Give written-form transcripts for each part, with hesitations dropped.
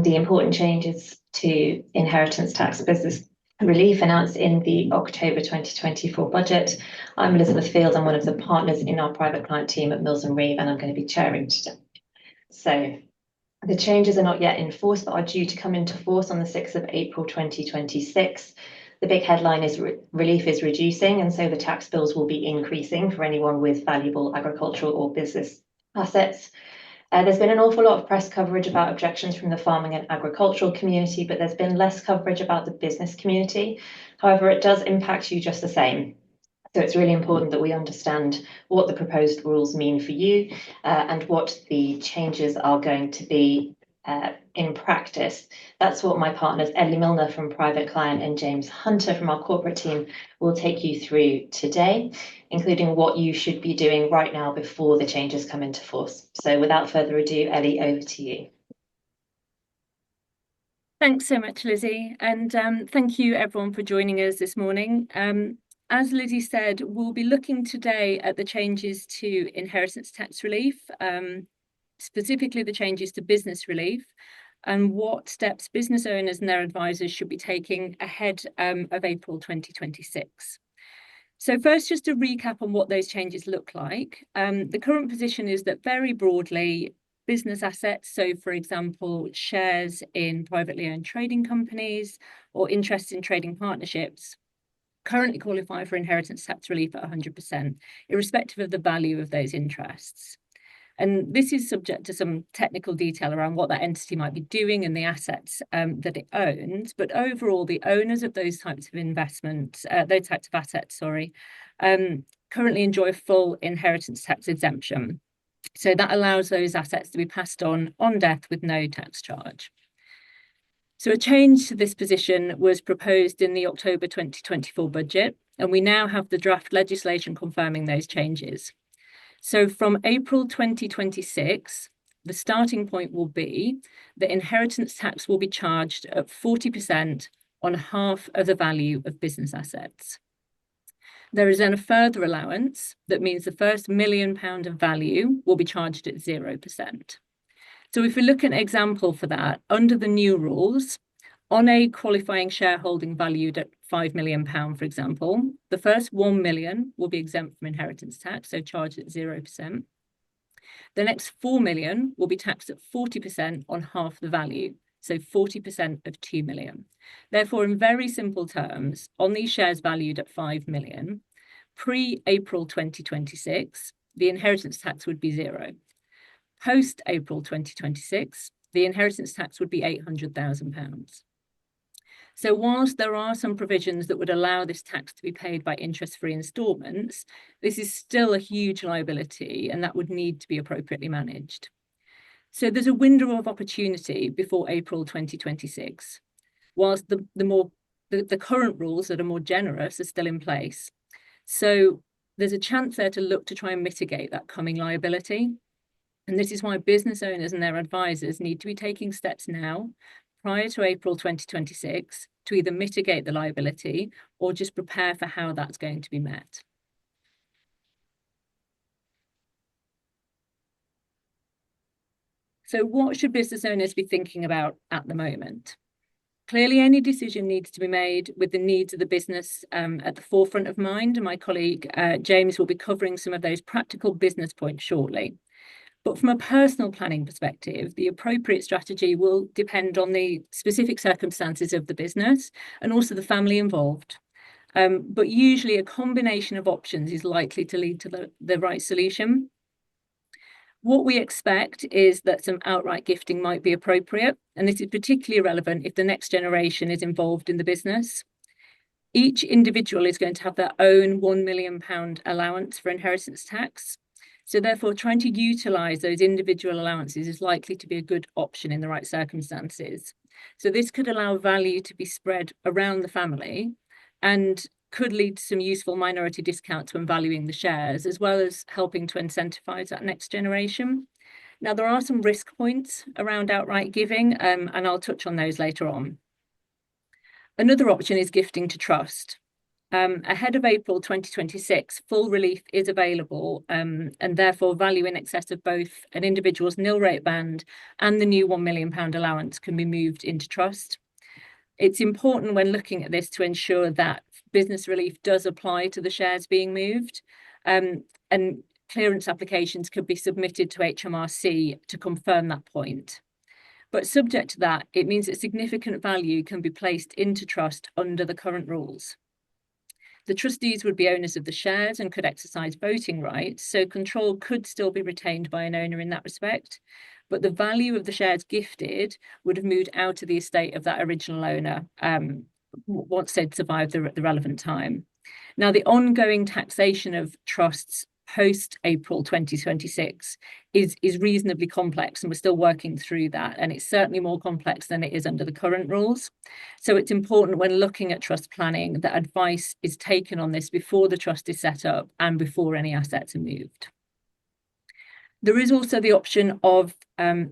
The important changes to inheritance tax business relief announced in the October 2024 budget. I'm Elizabeth Field. I'm one of the partners in our private client team at Mills and Reeve, and I'm going to be chairing today. So the changes are not yet in force, but are due to come into force on the 6th of April 2026. The big headline is relief is reducing, and so the tax bills will be increasing for anyone with valuable agricultural or business assets. There's been an awful lot of press coverage about objections from the farming and agricultural community, but there's been less coverage about the business community. However, it does impact you just the same. So it's really important that we understand what the proposed rules mean for you and what the changes are going to be in practice. That's what my partners Ellie Milner from Private Client and James Hunter from our corporate team will take you through today, including what you should be doing right now before the changes come into force. So without further ado, Ellie, over to you. Thanks so much, Lizzie, and thank you everyone for joining us this morning. As Lizzie said, we'll be looking today at the changes to inheritance tax relief, specifically the changes to business relief, and what steps business owners and their advisors should be taking ahead of April 2026. So first, just to recap on what those changes look like. The current position is that very broadly, business assets, so for example, shares in privately owned trading companies or interest in trading partnerships, currently qualify for inheritance tax relief at 100%, irrespective of the value of those interests. And this is subject to some technical detail around what that entity might be doing and the assets that it owns. But overall, the owners of those types of investments, those types of assets, currently enjoy full inheritance tax exemption. So that allows those assets to be passed on death with no tax charge. So a change to this position was proposed in the October 2024 budget, and we now have the draft legislation confirming those changes. So from April 2026, the starting point will be that inheritance tax will be charged at 40% on half of the value of business assets. There is then a further allowance that means the first £1 million of value will be charged at 0%. So if we look at an example for that, under the new rules, on a qualifying shareholding valued at £5 million, for example, the first 1 million will be exempt from inheritance tax, so charged at 0%. The next 4 million will be taxed at 40% on half the value, so 40% of 2 million. Therefore, in very simple terms, on these shares valued at 5 million, pre-April 2026, the inheritance tax would be zero. Post-April 2026, the inheritance tax would be £800,000. So whilst there are some provisions that would allow this tax to be paid by interest-free instalments, this is still a huge liability and that would need to be appropriately managed. So there's a window of opportunity before April 2026, whilst the current rules that are more generous are still in place. So there's a chance there to look to try and mitigate that coming liability. And this is why business owners and their advisors need to be taking steps now, prior to April 2026, to either mitigate the liability or just prepare for how that's going to be met. So what should business owners be thinking about at the moment? Clearly, any decision needs to be made with the needs of the business at the forefront of mind. And my colleague, James, will be covering some of those practical business points shortly. But from a personal planning perspective, the appropriate strategy will depend on the specific circumstances of the business and also the family involved. But usually a combination of options is likely to lead to the right solution. What we expect is that some outright gifting might be appropriate, and this is particularly relevant if the next generation is involved in the business. Each individual is going to have their own £1 million allowance for inheritance tax. So therefore, trying to utilise those individual allowances is likely to be a good option in the right circumstances. So this could allow value to be spread around the family and could lead to some useful minority discounts when valuing the shares, as well as helping to incentivise that next generation. Now, there are some risk points around outright giving, and I'll touch on those later on. Another option is gifting to trust. ahead of April 2026, full relief is available, and therefore value in excess of both an individual's nil rate band and the new £1 million allowance can be moved into trust. It's important when looking at this to ensure that business relief does apply to the shares being moved, and clearance applications could be submitted to HMRC to confirm that point. But subject to that, it means that significant value can be placed into trust under the current rules. The trustees would be owners of the shares and could exercise voting rights, so control could still be retained by an owner in that respect. But the value of the shares gifted would have moved out of the estate of that original owner once they'd survived the relevant time. Now, the ongoing taxation of trusts post-April 2026 is reasonably complex, and we're still working through that, and it's certainly more complex than it is under the current rules. So it's important when looking at trust planning that advice is taken on this before the trust is set up and before any assets are moved. There is also the option of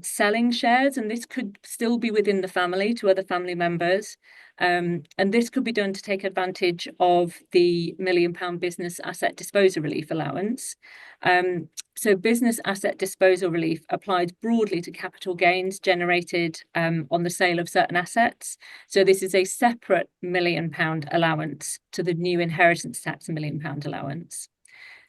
selling shares, and this could still be within the family to other family members. And this could be done to take advantage of the £1 million business asset disposal relief allowance. So business asset disposal relief applies broadly to capital gains generated on the sale of certain assets. So this is a separate £1 million allowance to the new inheritance tax £1 million allowance.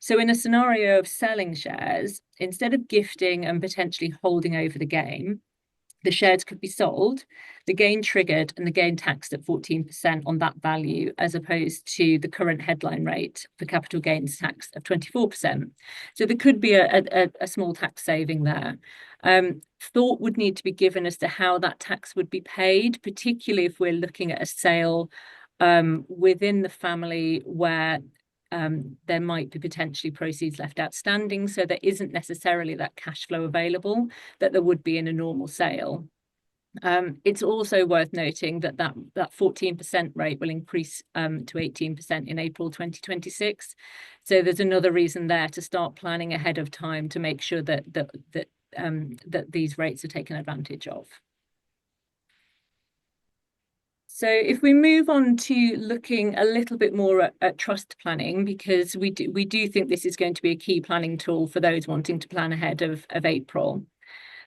So in a scenario of selling shares, instead of gifting and potentially holding over the gain, the shares could be sold, the gain triggered and the gain taxed at 14% on that value, as opposed to the current headline rate for capital gains tax of 24%. So there could be a small tax saving there. Thought would need to be given as to how that tax would be paid, particularly if we're looking at a sale within the family where there might be potentially proceeds left outstanding, so there isn't necessarily that cash flow available that there would be in a normal sale. It's also worth noting that 14% rate will increase to 18% in April 2026. So there's another reason there to start planning ahead of time to make sure that these rates are taken advantage of. So if we move on to looking a little bit more at trust planning, because we do think this is going to be a key planning tool for those wanting to plan ahead of April.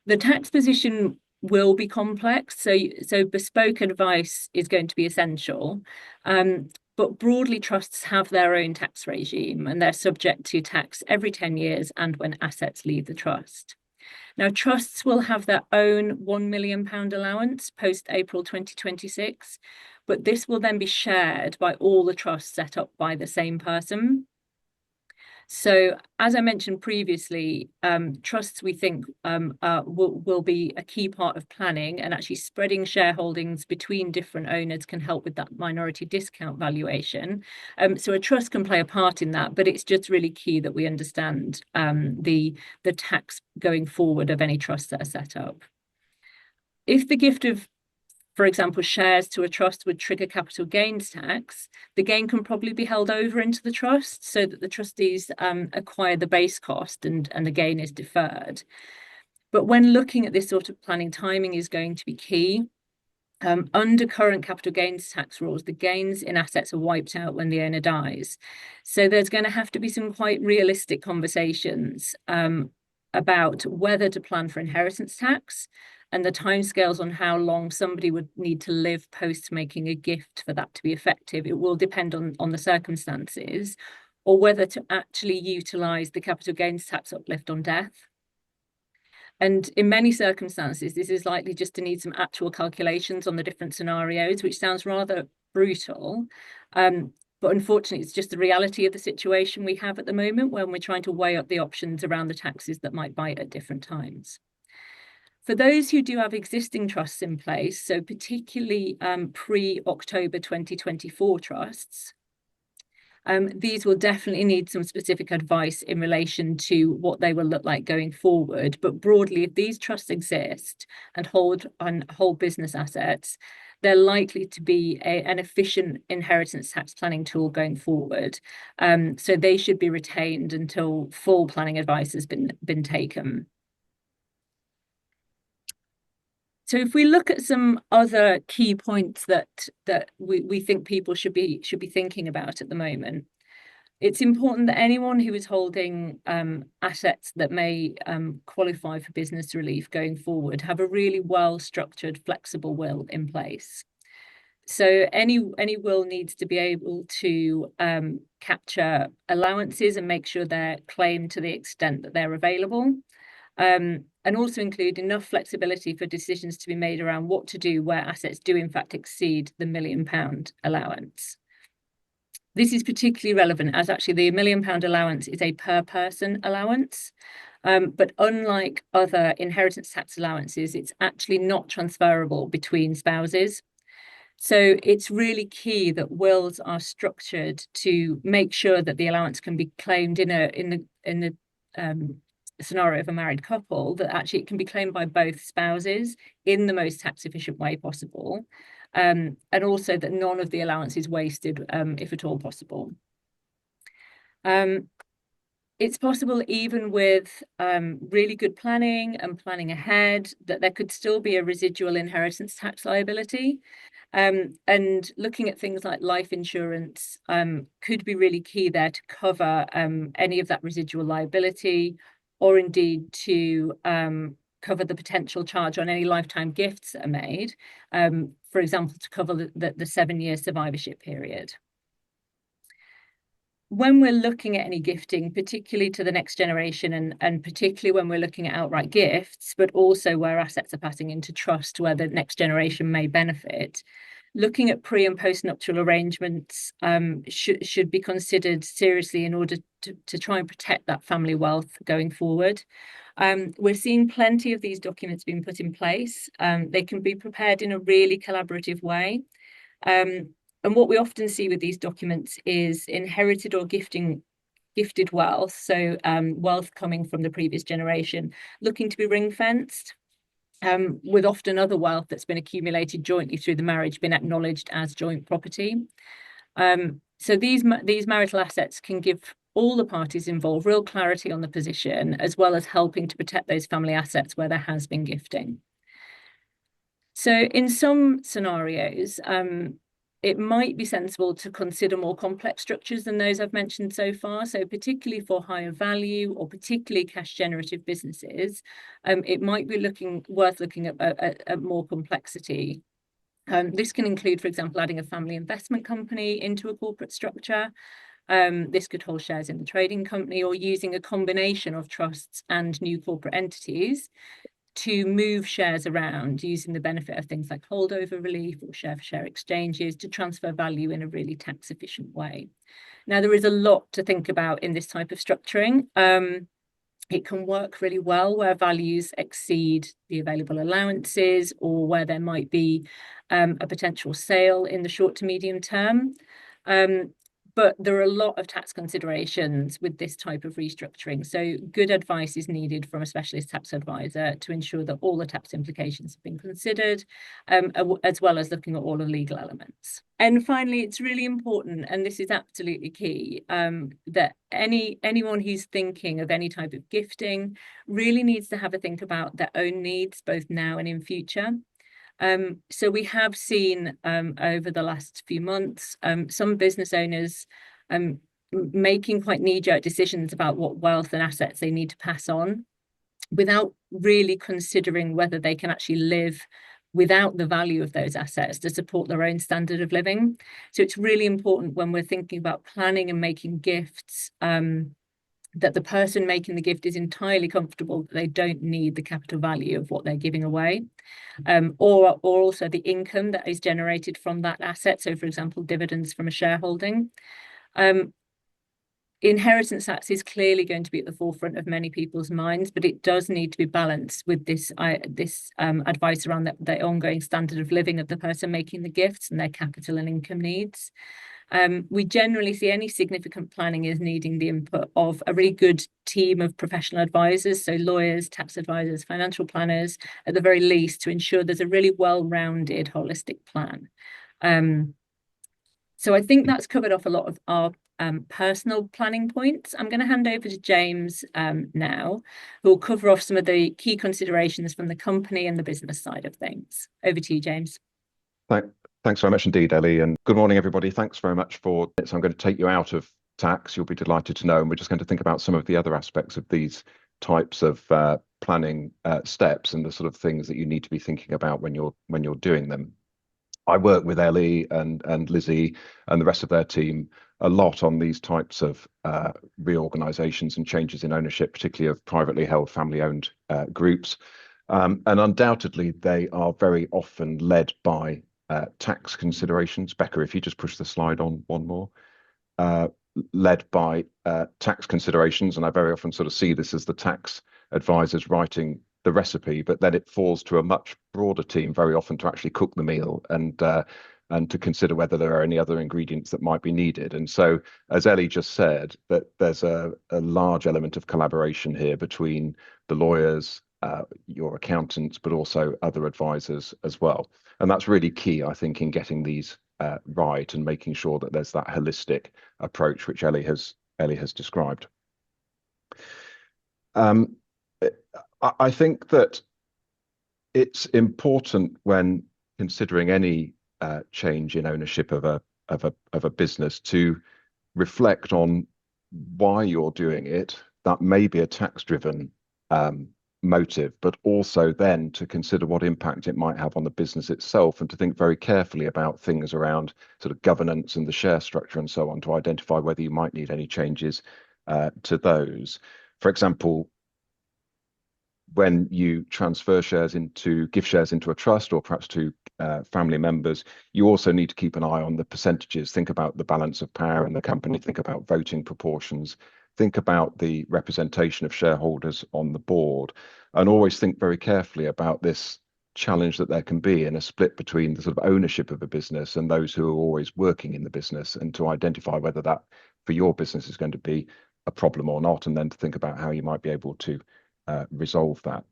The tax position will be complex, so bespoke advice is going to be essential. But broadly, trusts have their own tax regime and they're subject to tax every 10 years and when assets leave the trust. Now, trusts will have their own £1 million allowance post-April 2026, but this will then be shared by all the trusts set up by the same person. So, as I mentioned previously, trusts, we think, will be a key part of planning, and actually spreading shareholdings between different owners can help with that minority discount valuation. So a trust can play a part in that, but it's just really key that we understand the tax going forward of any trusts that are set up. If the gift of, for example, shares to a trust would trigger capital gains tax, the gain can probably be held over into the trust so that the trustees acquire the base cost and the gain is deferred. But when looking at this sort of planning, timing is going to be key. Under current capital gains tax rules, the gains in assets are wiped out when the owner dies. So there's going to have to be some quite realistic conversations about whether to plan for inheritance tax and the timescales on how long somebody would need to live post making a gift for that to be effective. It will depend on the circumstances, or whether to actually utilise the capital gains tax uplift on death. And in many circumstances, this is likely just to need some actual calculations on the different scenarios, which sounds rather brutal. But unfortunately, it's just the reality of the situation we have at the moment when we're trying to weigh up the options around the taxes that might bite at different times. For those who do have existing trusts in place, so particularly pre-October 2024 trusts, these will definitely need some specific advice in relation to what they will look like going forward. But broadly, if these trusts exist and hold business assets, they're likely to be an efficient inheritance tax planning tool going forward. So they should be retained until full planning advice has been taken. So if we look at some other key points that we think people should be thinking about at the moment, it's important that anyone who is holding assets that may qualify for business relief going forward have a really well-structured, flexible will in place. So any will needs to be able to capture allowances and make sure they're claimed to the extent that they're available, and also include enough flexibility for decisions to be made around what to do where assets do in fact exceed the £1 million allowance. This is particularly relevant as actually the £1 million allowance is a per person allowance. But unlike other inheritance tax allowances, it's actually not transferable between spouses. So it's really key that wills are structured to make sure that the allowance can be claimed in the scenario of a married couple, that actually it can be claimed by both spouses in the most tax efficient way possible, and also that none of the allowance is wasted if at all possible. It's possible even with really good planning and planning ahead that there could still be a residual inheritance tax liability. And looking at things like life insurance could be really key there to cover any of that residual liability, or indeed to cover the potential charge on any lifetime gifts that are made, for example, to cover the 7-year survivorship period. When we're looking at any gifting, particularly to the next generation, and particularly when we're looking at outright gifts, but also where assets are passing into trust where the next generation may benefit, looking at pre and post-nuptial arrangements should be considered seriously in order to try and protect that family wealth going forward. We're seeing plenty of these documents being put in place. They can be prepared in a really collaborative way. And what we often see with these documents is inherited or gifted wealth, so wealth coming from the previous generation, looking to be ring-fenced, with often other wealth that's been accumulated jointly through the marriage being acknowledged as joint property. So these marital assets can give all the parties involved real clarity on the position, as well as helping to protect those family assets where there has been gifting. So in some scenarios, it might be sensible to consider more complex structures than those I've mentioned so far. So particularly for higher value or particularly cash generative businesses, it might be worth looking at more complexity. This can include, for example, adding a family investment company into a corporate structure. This could hold shares in the trading company, or using a combination of trusts and new corporate entities to move shares around using the benefit of things like holdover relief or share-for-share exchanges to transfer value in a really tax efficient way. Now, there is a lot to think about in this type of structuring. It can work really well where values exceed the available allowances, or where there might be a potential sale in the short to medium term. But there are a lot of tax considerations with this type of restructuring. So good advice is needed from a specialist tax advisor to ensure that all the tax implications have been considered, as well as looking at all the legal elements. And finally, it's really important, and this is absolutely key, that anyone who's thinking of any type of gifting really needs to have a think about their own needs, both now and in future. So we have seen over the last few months some business owners making quite knee-jerk decisions about what wealth and assets they need to pass on, without really considering whether they can actually live without the value of those assets to support their own standard of living. So it's really important when we're thinking about planning and making gifts, that the person making the gift is entirely comfortable that they don't need the capital value of what they're giving away, or also the income that is generated from that asset. So, for example, dividends from a shareholding. Inheritance tax is clearly going to be at the forefront of many people's minds, but it does need to be balanced with this advice around the ongoing standard of living of the person making the gifts and their capital and income needs. We generally see any significant planning is needing the input of a really good team of professional advisors, so lawyers, tax advisors, financial planners, at the very least, to ensure there's a really well-rounded, holistic plan. So I think that's covered off a lot of our personal planning points. I'm going to hand over to James now, who will cover off some of the key considerations from the company and the business side of things. Over to you, James. Thanks very much indeed, Ellie, and good morning, everybody. Thanks very much for it. So I'm going to take you out of tax. You'll be delighted to know, and we're just going to think about some of the other aspects of these types of planning steps and the sort of things that you need to be thinking about when you're doing them. I work with Ellie and Lizzie and the rest of their team a lot on these types of reorganisations and changes in ownership, particularly of privately held, family-owned groups. And undoubtedly, they are very often led by tax considerations. Becca, if you just push the slide on one more. Led by tax considerations, and I very often sort of see this as the tax advisors writing the recipe, but then it falls to a much broader team very often to actually cook the meal and to consider whether there are any other ingredients that might be needed. And so, as Ellie just said, that there's a large element of collaboration here between the lawyers, your accountants, but also other advisors as well. And that's really key, I think, in getting these right and making sure that there's that holistic approach which Ellie has described. I think that it's important when considering any change in ownership of a business to reflect on why you're doing it. That may be a tax-driven motive, but also then to consider what impact it might have on the business itself, and to think very carefully about things around sort of governance and the share structure and so on, to identify whether you might need any changes to those. For example, when you transfer shares give shares into a trust, or perhaps to family members, you also need to keep an eye on the percentages. Think about the balance of power in the company, think about voting proportions, think about the representation of shareholders on the board, and always think very carefully about this challenge that there can be in a split between the sort of ownership of a business and those who are always working in the business, and to identify whether that for your business is going to be a problem or not, and then to think about how you might be able to resolve that.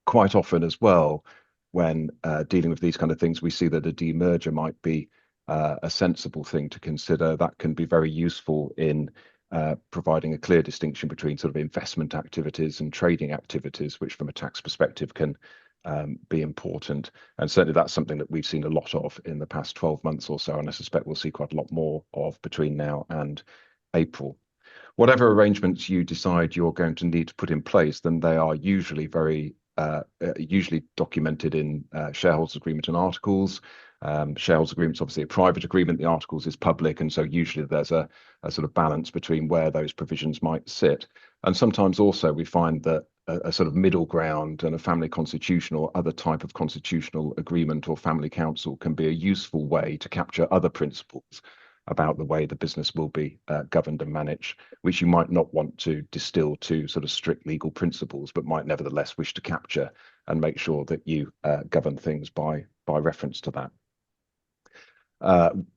Quite often as well, when dealing with these kind of things, we see that a demerger might be a sensible thing to consider. That can be very useful in providing a clear distinction between sort of investment activities and trading activities, which from a tax perspective can be important. And certainly that's something that we've seen a lot of in the past 12 months or so, and I suspect we'll see quite a lot more of between now and April. Whatever arrangements you decide you're going to need to put in place, then they are usually usually documented in shareholders agreement and articles. Shareholders agreement's obviously a private agreement, the articles is public, and so usually there's a sort of balance between where those provisions might sit. And sometimes also we find that a sort of middle ground and a family constitution or other type of constitutional agreement or family council can be a useful way to capture other principles about the way the business will be governed and managed, which you might not want to distill to sort of strict legal principles, but might nevertheless wish to capture and make sure that you govern things by reference to that.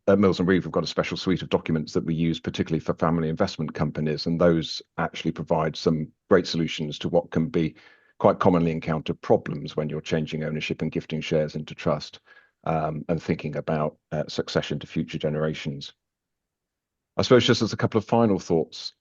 At Mills and Reeve, we've got a special suite of documents that we use particularly for family investment companies, and those actually provide some great solutions to what can be quite commonly encountered problems when you're changing ownership and gifting shares into trust, and thinking about succession to future generations. I suppose just as a couple of final thoughts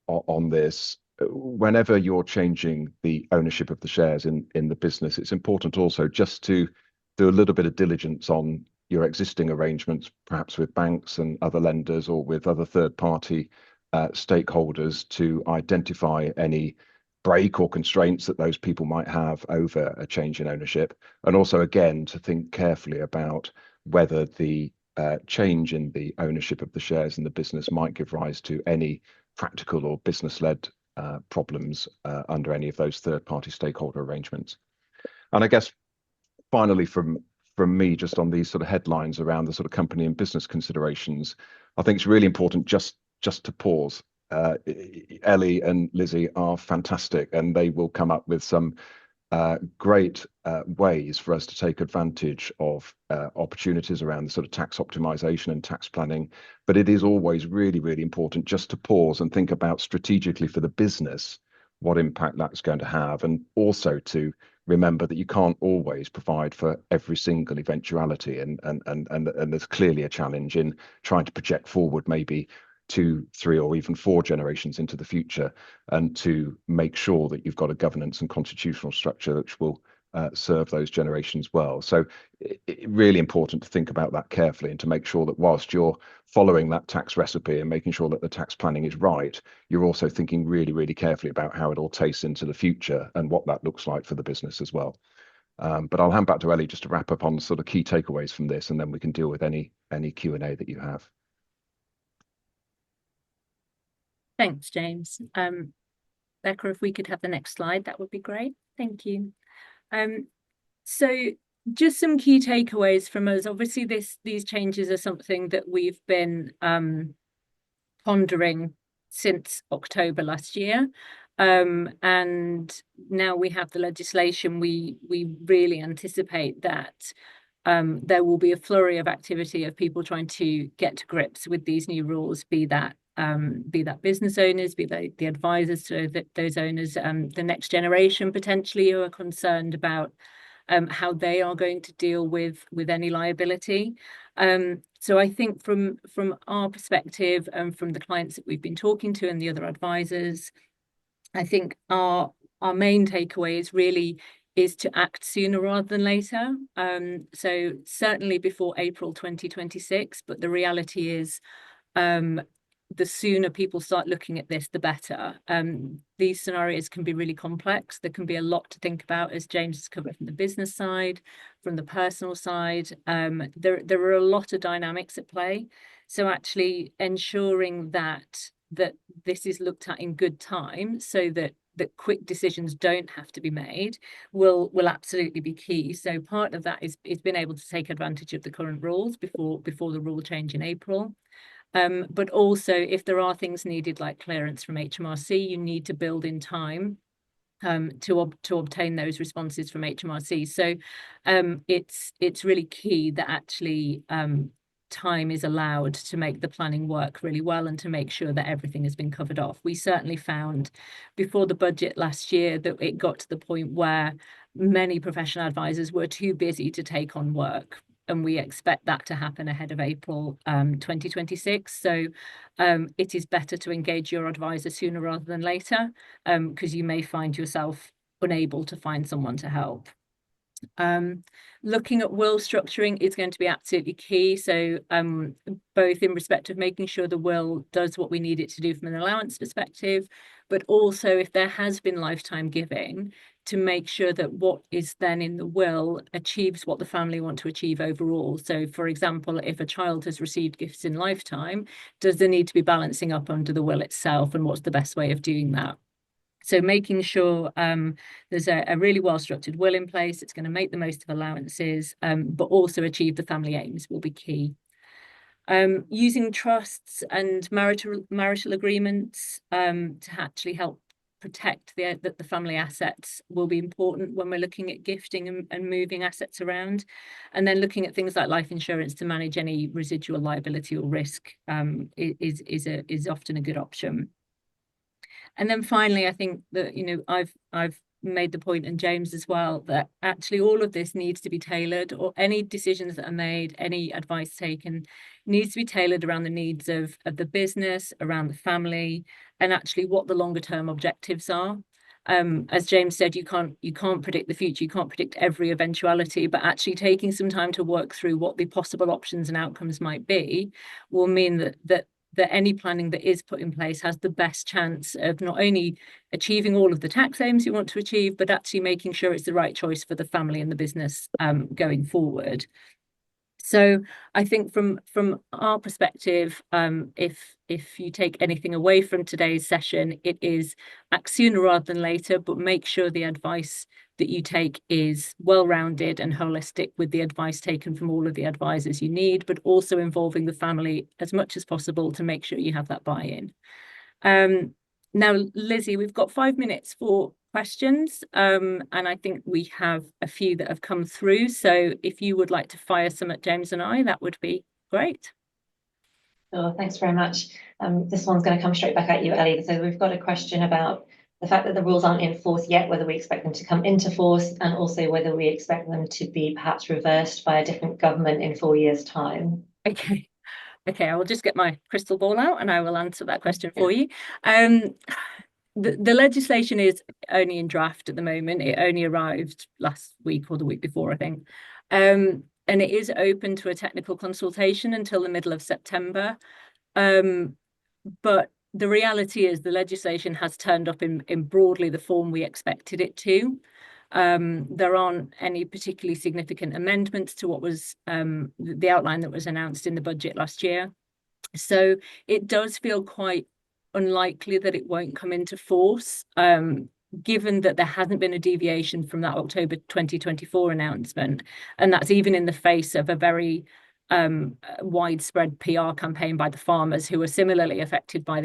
on this, whenever you're changing the ownership of the shares in the business, it's important also just to do a little bit of diligence on your existing arrangements, perhaps with banks and other lenders or with other third-party stakeholders, to identify any break or constraints that those people might have over a change in ownership, and also again to think carefully about whether the change in the ownership of the shares in the business might give rise to any practical or business-led problems under any of those third-party stakeholder arrangements. And I guess finally from me, just on these sort of headlines around the sort of company and business considerations, I think it's really important just to pause. Ellie and Lizzie are fantastic, and they will come up with some great ways for us to take advantage of opportunities around the sort of tax optimization and tax planning. But it is always really, really important just to pause and think about strategically for the business what impact that's going to have, and also to remember that you can't always provide for every single eventuality, and there's clearly a challenge in trying to project forward maybe 2, 3, or even 4 generations into the future, and to make sure that you've got a governance and constitutional structure which will serve those generations well. So it's really important to think about that carefully, and to make sure that whilst you're following that tax recipe and making sure that the tax planning is right, you're also thinking really, really carefully about how it all tastes into the future and what that looks like for the business as well. But I'll hand back to Ellie just to wrap up on sort of key takeaways from this, and then we can deal with any Q&A that you have. Thanks, James. Becca, if we could have the next slide, that would be great. Thank you. So just some key takeaways from us. Obviously, these changes are something that we've been pondering since October last year. And now we have the legislation, we really anticipate that there will be a flurry of activity of people trying to get to grips with these new rules, be that business owners, be they the advisors to those owners, the next generation potentially, who are concerned about how they are going to deal with any liability. So I think from our perspective and from the clients that we've been talking to and the other advisors, I think our main takeaways really is to act sooner rather than later. So certainly before April 2026, but the reality is the sooner people start looking at this, the better. These scenarios can be really complex. There can be a lot to think about, as James has covered, from the business side, from the personal side. There are a lot of dynamics at play. So actually ensuring that this is looked at in good time, so that quick decisions don't have to be made, will absolutely be key. So part of that is being able to take advantage of the current rules before the rule change in April. But also, if there are things needed like clearance from HMRC, you need to build in time to obtain those responses from HMRC. So it's really key that actually time is allowed to make the planning work really well and to make sure that everything has been covered off. We certainly found before the budget last year that it got to the point where many professional advisors were too busy to take on work. And we expect that to happen ahead of April 2026. So it is better to engage your advisor sooner rather than later, because you may find yourself unable to find someone to help. Looking at will structuring is going to be absolutely key. So both in respect of making sure the will does what we need it to do from an allowance perspective, but also if there has been lifetime giving, to make sure that what is then in the will achieves what the family want to achieve overall. So for example, if a child has received gifts in lifetime, does there need to be balancing up under the will itself, and what's the best way of doing that? So making sure there's a really well-structured will in place, it's going to make the most of allowances, but also achieve the family aims will be key. Using trusts and marital agreements to actually help protect the family assets will be important when we're looking at gifting and moving assets around. And then looking at things like life insurance to manage any residual liability or risk is often a good option. And then finally, I think that, you know, I've made the point, and James as well, that actually all of this needs to be tailored, or any decisions that are made, any advice taken needs to be tailored around the needs of the business, around the family, and actually what the longer term objectives are. As James said, you can't predict the future, you can't predict every eventuality, but actually taking some time to work through what the possible options and outcomes might be will mean that any planning that is put in place has the best chance of not only achieving all of the tax aims you want to achieve, but actually making sure it's the right choice for the family and the business going forward. So I think from our perspective, if you take anything away from today's session, it is act sooner rather than later, but make sure the advice that you take is well-rounded and holistic, with the advice taken from all of the advisors you need, but also involving the family as much as possible to make sure you have that buy-in. Now, Lizzie, we've got 5 minutes for questions, and I think we have a few that have come through. So if you would like to fire some at James and I, that would be great. Oh, thanks very much. This one's going to come straight back at you, Ellie. So we've got a question about the fact that the rules aren't in force yet, whether we expect them to come into force, and also whether we expect them to be perhaps reversed by a different government in 4 years' time. Okay. Okay, I will just get my crystal ball out and I will answer that question for you. The legislation is only in draft at the moment. It only arrived last week or the week before, I think. And it is open to a technical consultation until the middle of September. But the reality is the legislation has turned up in broadly the form we expected it to. There aren't any particularly significant amendments to what was the outline that was announced in the budget last year. So it does feel quite unlikely that it won't come into force, given that there hasn't been a deviation from that October 2024 announcement. And that's even in the face of a very widespread PR campaign by the farmers who are similarly affected by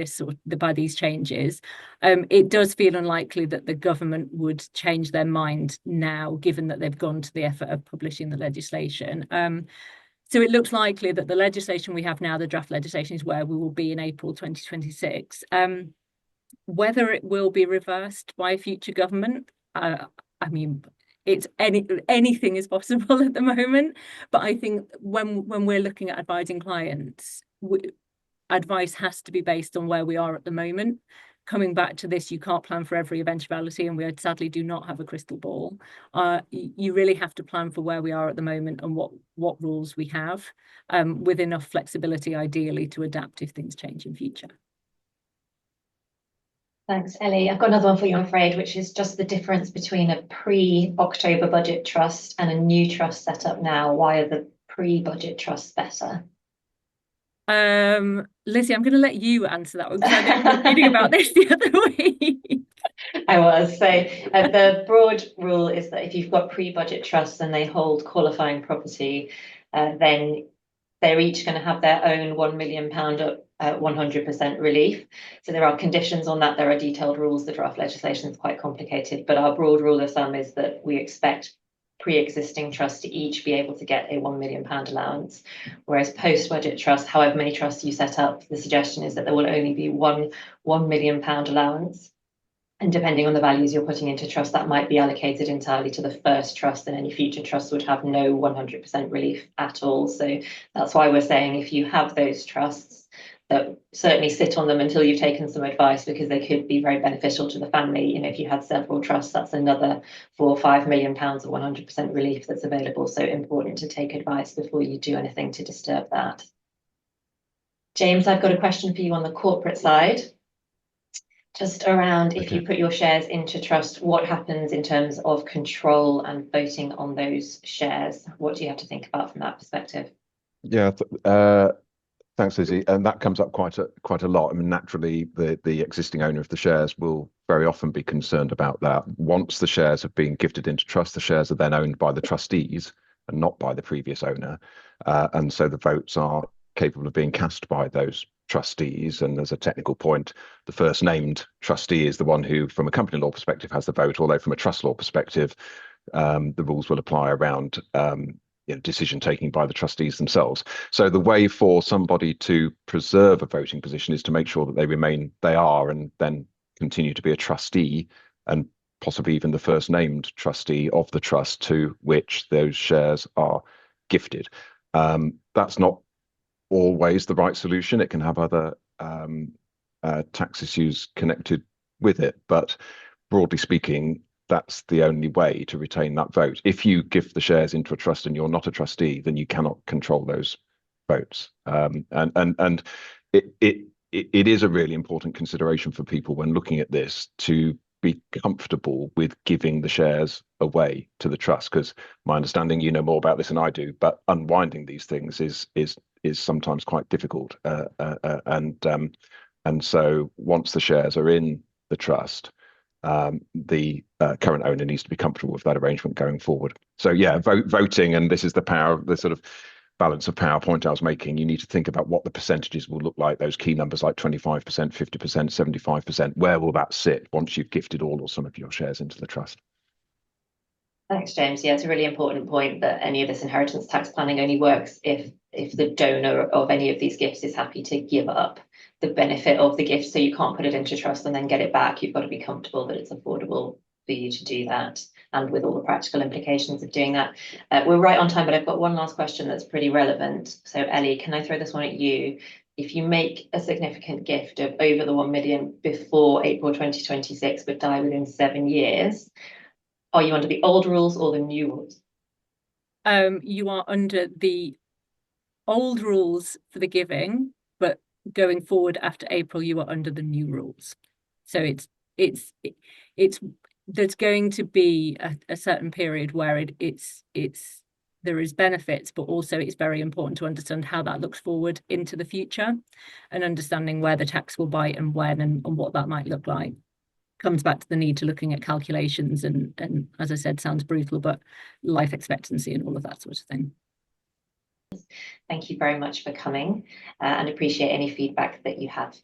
these changes. It does feel unlikely that the government would change their mind now, given that they've gone to the effort of publishing the legislation. So it looks likely that the legislation we have now, the draft legislation, is where we will be in April 2026. Whether it will be reversed by a future government, I mean, it's anything is possible at the moment. But I think when we're looking at advising clients, advice has to be based on where we are at the moment. Coming back to this, you can't plan for every eventuality, and we sadly do not have a crystal ball. You really have to plan for where we are at the moment and what rules we have, with enough flexibility, ideally, to adapt if things change in future. Thanks, Ellie. I've got another one for you, I'm afraid, which is just the difference between a pre-October budget trust and a new trust set up now. Why are the pre-budget trusts better? Lizzie, I'm going to let you answer that one because I know you were reading about this the other week. I was. So the broad rule is that if you've got pre-budget trusts and they hold qualifying property, then they're each going to have their own £1 million 100% relief. So there are conditions on that. There are detailed rules. The draft legislation is quite complicated, but our broad rule of thumb is that we expect pre-existing trusts to each be able to get a £1 million allowance, whereas post-budget trusts, however many trusts you set up, the suggestion is that there will only be one £1 million allowance. And depending on the values you're putting into trust, that might be allocated entirely to the first trust, and any future trusts would have no 100% relief at all. So that's why we're saying if you have those trusts, that certainly sit on them until you've taken some advice, because they could be very beneficial to the family. You know, if you had several trusts, that's another £4 or £5 million of 100% relief that's available. So important to take advice before you do anything to disturb that. James, I've got a question for you on the corporate side. Just around, if you put your shares into trust, what happens in terms of control and voting on those shares? What do you have to think about from that perspective? Yeah, thanks, Lizzie. And that comes up quite a lot. I mean, naturally, the existing owner of the shares will very often be concerned about that. Once the shares have been gifted into trust, the shares are then owned by the trustees and not by the previous owner. And so the votes are capable of being cast by those trustees. And as a technical point, the first named trustee is the one who, from a company law perspective, has the vote, although from a trust law perspective, the rules will apply around decision taking by the trustees themselves. So the way for somebody to preserve a voting position is to make sure that they are and then continue to be a trustee, and possibly even the first named trustee of the trust to which those shares are gifted. That's not always the right solution. It can have other tax issues connected with it, but broadly speaking, that's the only way to retain that vote. If you give the shares into a trust and you're not a trustee, then you cannot control those votes. And it is a really important consideration for people when looking at this to be comfortable with giving the shares away to the trust, because my understanding, you know more about this than I do, but unwinding these things is sometimes quite difficult. And so once the shares are in the trust, the current owner needs to be comfortable with that arrangement going forward. So yeah, voting, and this is the sort of balance of power point I was making. You need to think about what the percentages will look like, those key numbers like 25%, 50%, 75%. Where will that sit once you've gifted all or some of your shares into the trust? Thanks, James. Yeah, it's a really important point that any of this inheritance tax planning only works if the donor of any of these gifts is happy to give up the benefit of the gift. So you can't put it into trust and then get it back. You've got to be comfortable that it's affordable for you to do that. and with all the practical implications of doing that. We're right on time, but I've got one last question that's pretty relevant. So Ellie, can I throw this one at you? If you make a significant gift of over the 1 million before April 2026, but die within 7 years, are you under the old rules or the new rules? You are under the old rules for the giving, but going forward after April, you are under the new rules. So it's there's going to be a certain period where there is benefits, but also it's very important to understand how that looks forward into the future, and understanding where the tax will bite and when and what that might look like. Comes back to the need to looking at calculations and as I said, sounds brutal, but life expectancy and all of that sort of thing. Thank you very much for coming, and appreciate any feedback that you have.